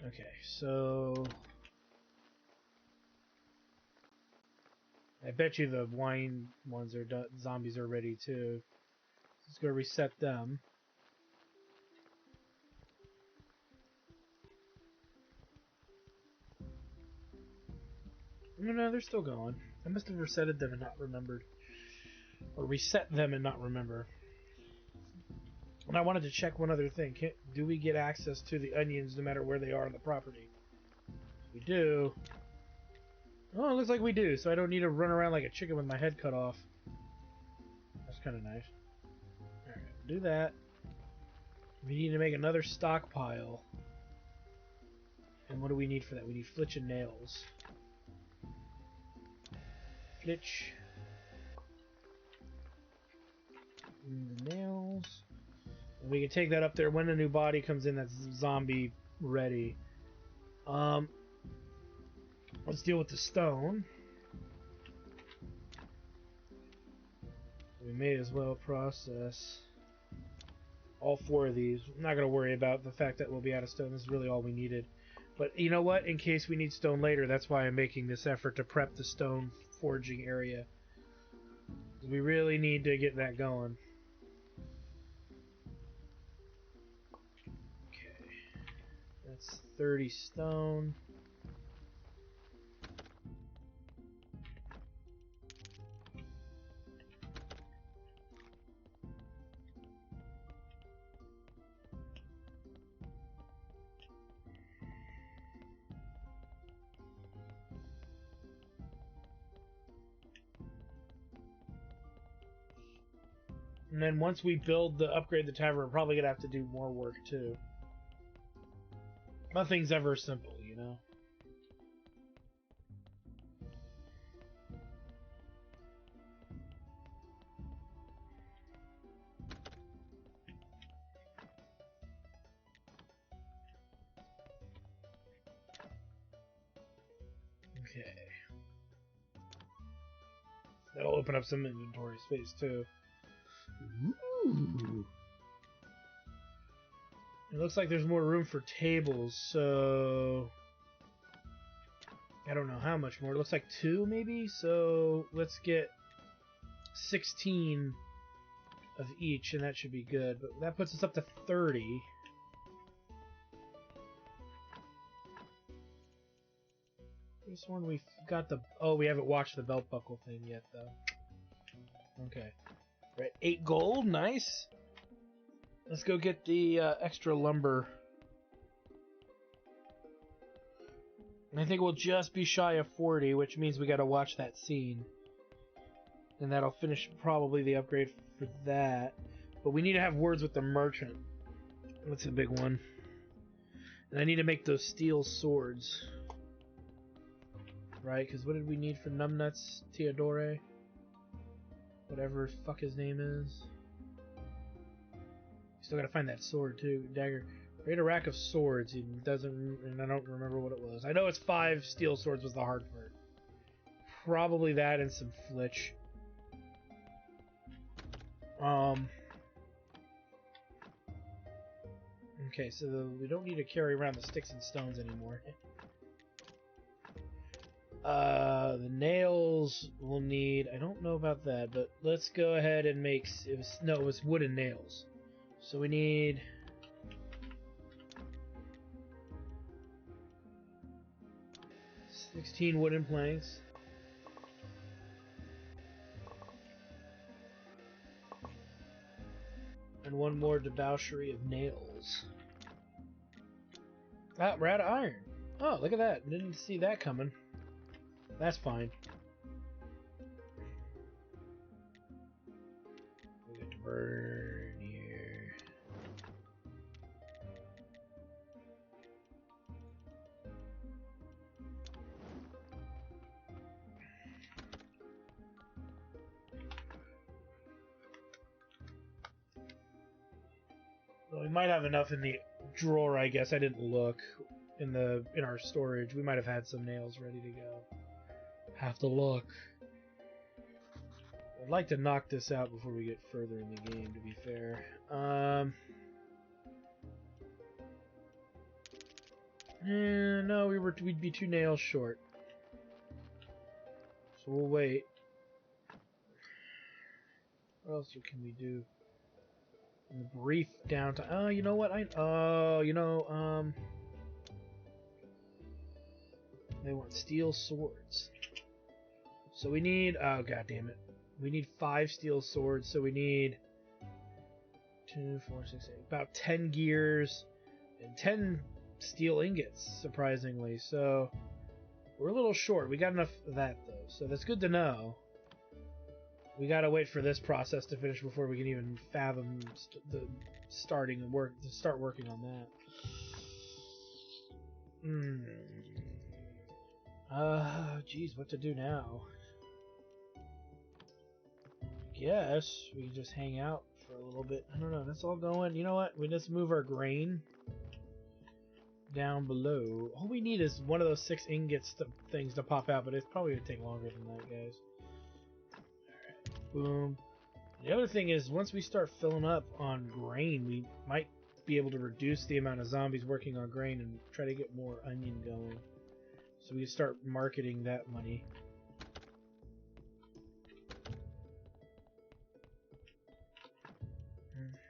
Okay, so I bet you the wine ones are done. Zombies are ready too. Let's go reset them. No, they're still going. I must have resetted them and not remembered. Or reset them and not remember. And I wanted to check one other thing. Do we get access to the onions no matter where they are on the property? We do. Oh, it looks like we do, so I don't need to run around like a chicken with my head cut off. That's kind of nice. Alright, do that. We need to make another stockpile. And what do we need for that? We need flitch and nails. Flitch. And the nails. And we can take that up there when a new body comes in that's zombie ready. Let's deal with the stone. We may as well process all 4 of these. I'm not going to worry about the fact that we'll be out of stone. This is really all we needed. But you know what? In case we need stone later, that's why I'm making this effort to prep the stone forging area. We really need to get that going. Okay. That's 30 stone. And then once we upgrade the tavern, we're probably gonna have to do more work too. Nothing's ever simple, you know? Okay. That'll open up some inventory space too. Ooh. It looks like there's more room for tables, so I don't know how much more. It looks like 2 maybe, so let's get 16 of each, and that should be good. But that puts us up to 30. This one we've got the... Oh, we haven't watched the belt buckle thing yet, though. Okay. Right, 8 gold, nice. Let's go get the extra lumber. And I think we'll just be shy of 40, which means we gotta watch that scene. And that'll finish probably the upgrade for that. But we need to have words with the merchant. That's a big one. And I need to make those steel swords. Right, because what did we need for Numbnuts? Theodore? Whatever fuck his name is. Still gotta find that sword too. Dagger. Create a rack of swords. He doesn't, and I don't remember what it was. I know it's 5 steel swords was the hard part. Probably that and some flitch. Okay, so we don't need to carry around the sticks and stones anymore. The nails we'll need. I don't know about that, but let's go ahead and make. It was wooden nails. So we need. $16 wooden planks. And 1 more debauchery of nails. Ah, we're out of iron. Oh, look at that. Didn't see that coming. That's fine. We got to burn here. Well, we might have enough in the drawer, I guess. I didn't look in our storage. We might have had some nails ready to go. Have to look. I'd like to knock this out before we get further in the game, to be fair. No, we'd be 2 nails short. So we'll wait. What else can we do? In the brief downtime. Oh, you know what? They want steel swords. So we need, oh god damn it. We need 5 steel swords, so we need 2, 4, 6, 8, about 10 gears and 10 steel ingots, surprisingly. So we're a little short. We got enough of that though, so that's good to know. We gotta wait for this process to finish before we can even fathom start working on that. Geez, what to do now? Guess we can just hang out for a little bit. I don't know. That's all going. You know what? We just move our grain down below. All we need is one of those 6 ingots things to pop out, but it's probably gonna take longer than that, guys. Alright, boom. The other thing is, once we start filling up on grain, we might be able to reduce the amount of zombies working on grain and try to get more onion going. So we can start marketing that money.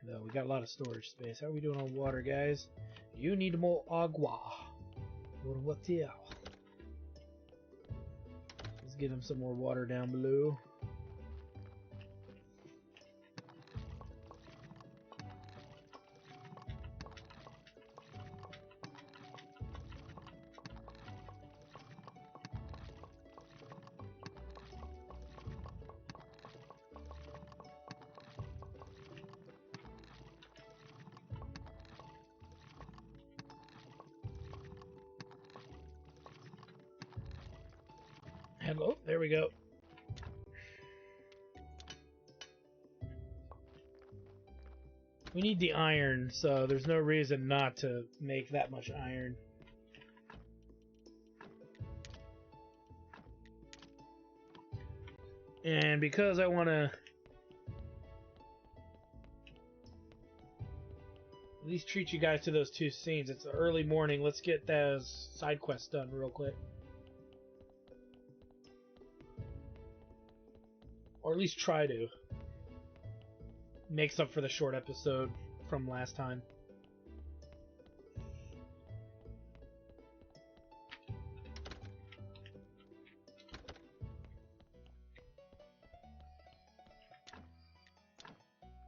No, we got a lot of storage space. How are we doing on water, guys? You need more agua. More water. Let's get him some more water down below. Hello, there we go. We need the iron, so there's no reason not to make that much iron. And because I want to at least treat you guys to those 2 scenes, it's early morning, let's get those side quests done real quick. Or at least try to. Makes up for the short episode from last time.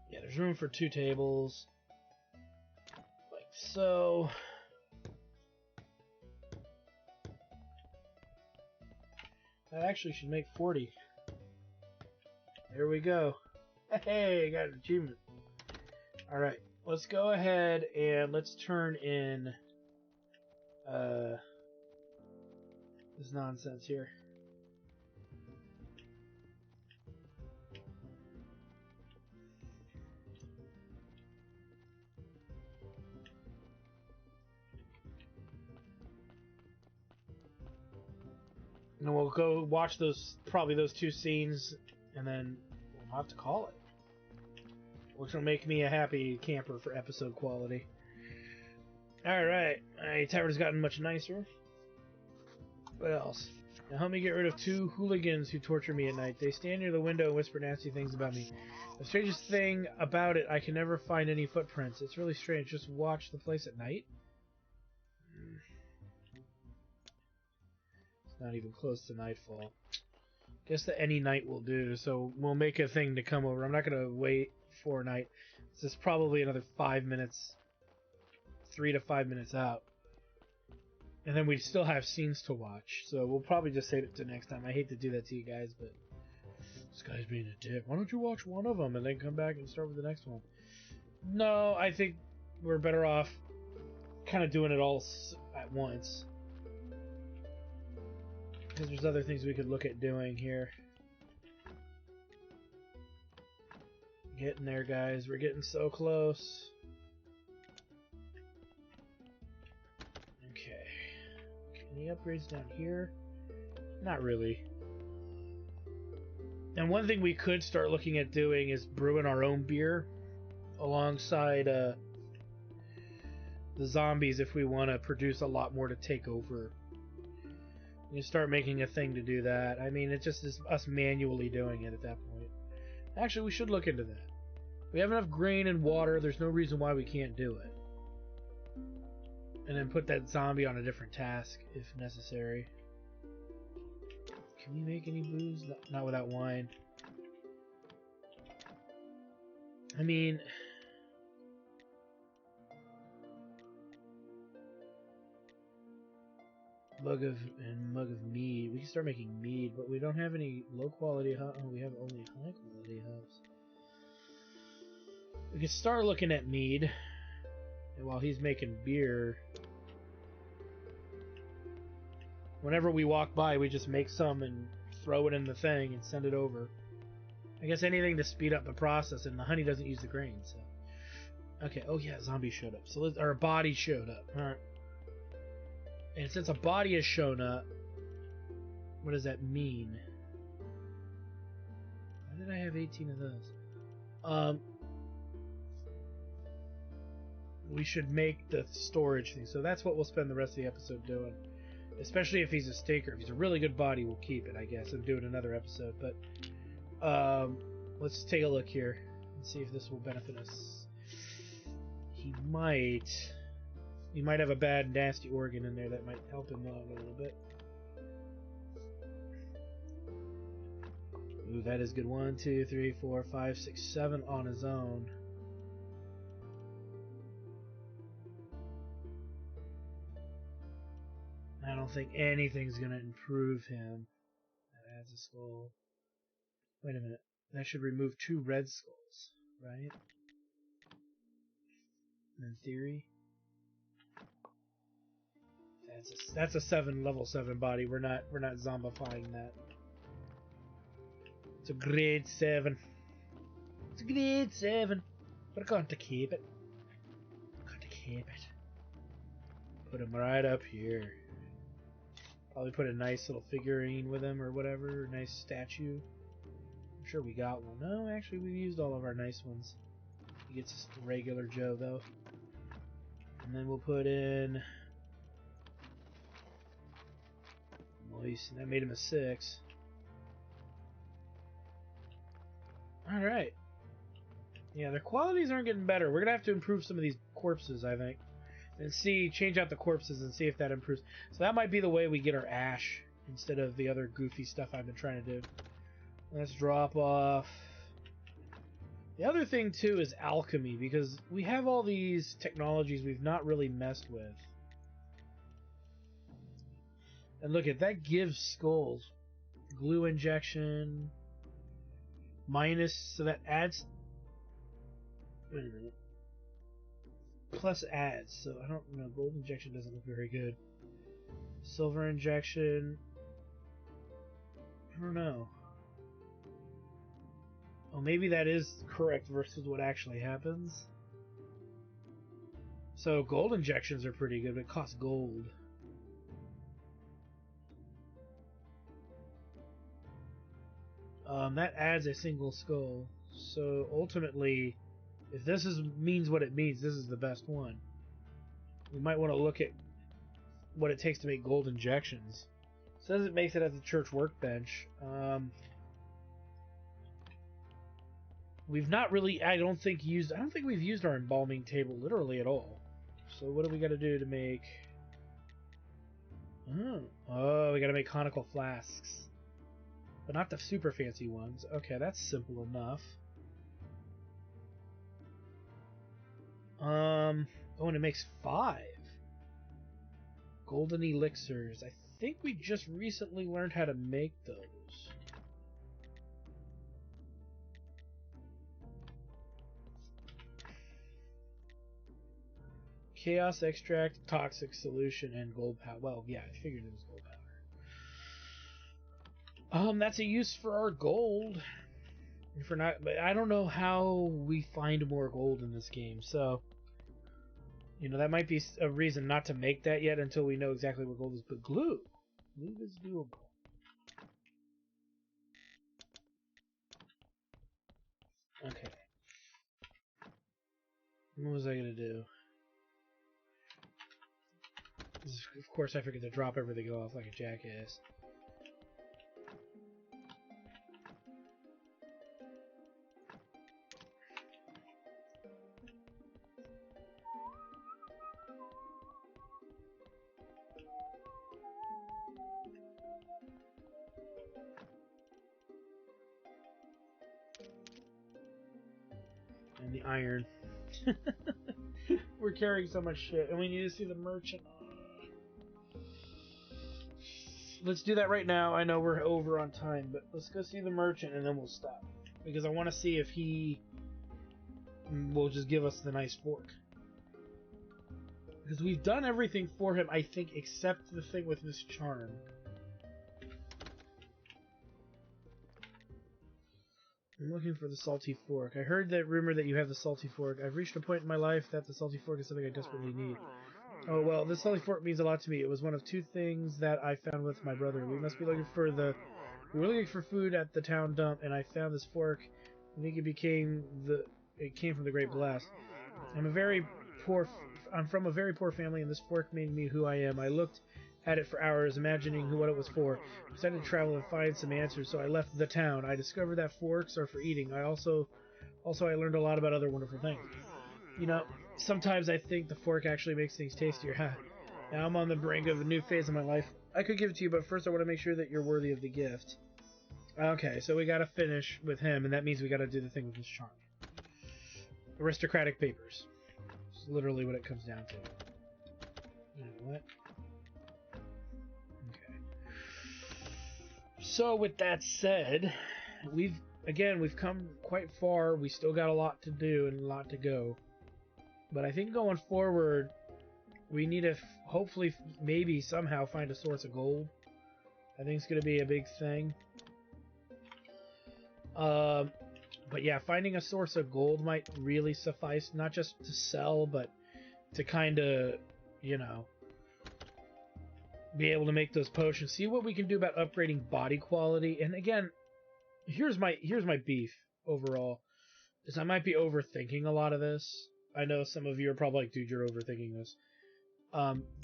Yeah, there's room for 2 tables. Like so. That actually should make 40. There we go. Hey, got an achievement. Alright, let's go ahead and let's turn in this nonsense here. And we'll go watch probably those 2 scenes, and then we'll have to call it. Which will make me a happy camper for episode quality. Alright, my tavern's gotten much nicer. What else? Now help me get rid of 2 hooligans who torture me at night. They stand near the window and whisper nasty things about me. The strangest thing about it, I can never find any footprints. It's really strange. Just watch the place at night? It's not even close to nightfall. Guess that any night will do, so we'll make a thing to come over. I'm not going to wait for night. This is probably another 5 minutes, 3 to 5 minutes out. And then we still have scenes to watch, so we'll probably just save it to next time. I hate to do that to you guys, but this guy's being a dick. Why don't you watch one of them and then come back and start with the next one? No, I think we're better off kind of doing it all at once. Because there's other things we could look at doing here. Getting there, guys. We're getting so close. Okay. Any upgrades down here? Not really. And one thing we could start looking at doing is brewing our own beer alongside the zombies if we want to produce a lot more to take over. We can start making a thing to do that. I mean, it just is us manually doing it at that point. Actually, we should look into that. We have enough grain and water. There's no reason why we can't do it. And then put that zombie on a different task if necessary. Can we make any booze? Not without wine. I mean... mug of mead. We can start making mead, but we don't have any low quality hops. Oh, we have only high quality hops. We can start looking at mead, and while he's making beer, whenever we walk by, we just make some and throw it in the thing and send it over. I guess anything to speed up the process, and the honey doesn't use the grain. So, okay. Oh yeah, zombie showed up. So our body showed up. All right. And since a body has shown up, what does that mean? Why did I have 18 of those? We should make the storage thing. So that's what we'll spend the rest of the episode doing. Especially if he's a stinker. If he's a really good body, we'll keep it, I guess, and do it another episode. But let's take a look here and see if this will benefit us. He might have a bad, nasty organ in there that might help him out a little bit. Ooh, that is good. 1, 2, 3, 4, 5, 6, 7 on his own. I don't think anything's going to improve him. That adds a skull. Wait a minute. That should remove 2 red skulls, right? In theory. That's a level 7 body. We're not zombifying that. a grade 7. It's a grade 7. But I'm going to keep it. I'm going to keep it. Put him right up here. Probably put a nice little figurine with him or whatever. A nice statue. I'm sure we got one. No, actually we've used all of our nice ones. He gets just a regular Joe though. And then we'll put in... Nice. And that made him a 6. Alright. Yeah, their qualities aren't getting better. We're going to have to improve some of these corpses, I think. And change out the corpses and see if that improves. So that might be the way we get our ash instead of the other goofy stuff I've been trying to do. Let's drop off. The other thing, too, is alchemy, because we have all these technologies we've not really messed with. And look at that gives skulls. Glue injection. Minus, so that adds... Wait a minute. Plus adds, so I don't know. Gold injection doesn't look very good. Silver injection. I don't know. Oh, maybe that is correct versus what actually happens. So gold injections are pretty good, but it costs gold. That adds a single skull. So ultimately, if this means what it means, this is the best one. We might want to look at what it takes to make gold injections. It says it makes it at the church workbench. We've not really, I don't think we've used our embalming table literally at all. So what do we got to do to make... Oh, we got to make conical flasks. But not the super fancy ones. Okay, that's simple enough. Oh, and it makes 5 golden elixirs. I think we just recently learned how to make those. Chaos extract, toxic solution, and gold powder. Well, yeah, I figured it was gold powder. That's a use for our gold. If we're not, but I don't know how we find more gold in this game, so you know that might be a reason not to make that yet until we know exactly what gold is. But glue is doable. Okay. What was I gonna do? Of course, I forget to drop everything off like a jackass. And the iron. We're carrying so much shit, and we need to see the merchant. Let's do that right now. I know we're over on time, but let's go see the merchant, and then we'll stop. Because I want to see if he will just give us the nice fork. Because we've done everything for him, I think, except the thing with this charm. I'm looking for the salty fork. I heard that rumor that you have the salty fork. I've reached a point in my life that the salty fork is something I desperately need. Oh, well, this salty fork means a lot to me. It was one of 2 things that I found with my brother. We were looking for food at the town dump, and I found this fork. I think it came from the Great Blast. I'm from a very poor family, and this fork made me who I am. I looked at it for hours, imagining what it was for. I decided to travel and find some answers, so I left the town. I discovered that forks are for eating. I learned a lot about other wonderful things. You know, sometimes I think the fork actually makes things tastier. Now I'm on the brink of a new phase of my life. I could give it to you, but first I want to make sure that you're worthy of the gift. Okay, so we gotta finish with him, and that means we gotta do the thing with this charm. Aristocratic papers. It's literally what it comes down to. You know what? Okay. So with that said, we've come quite far. We still got a lot to do and a lot to go. But I think going forward, we need to hopefully maybe somehow find a source of gold. I think it's going to be a big thing. But yeah, finding a source of gold might really suffice, not just to sell, but to kind of, you know, be able to make those potions. See what we can do about upgrading body quality. And again, here's my beef overall, is I might be overthinking a lot of this. I know some of you are probably like, dude, you're overthinking this.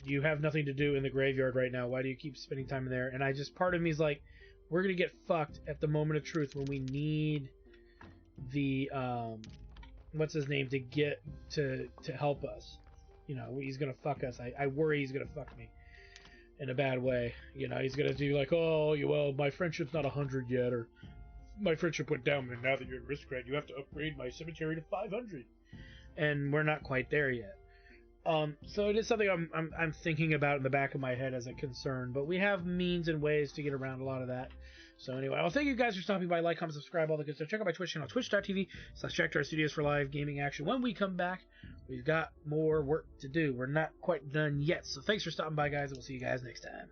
You have nothing to do in the graveyard right now. Why do you keep spending time in there? And part of me is like, we're gonna get fucked at the moment of truth when we need the what's his name to get to help us. You know, he's gonna fuck us. I worry he's gonna fuck me in a bad way. You know, he's gonna do like, oh, well, my friendship's not 100 yet, or my friendship went down, and now that you're an aristocrat, you have to upgrade my cemetery to 500, and we're not quite there yet. So it is something I'm thinking about in the back of my head as a concern, but we have means and ways to get around a lot of that. So anyway, well, thank you guys for stopping by. Like, comment, subscribe, all the good stuff. Check out my Twitch channel, twitch.tv/Jackdaw Studios for live gaming action. When we come back, we've got more work to do. We're not quite done yet. So thanks for stopping by, guys, and we'll see you guys next time.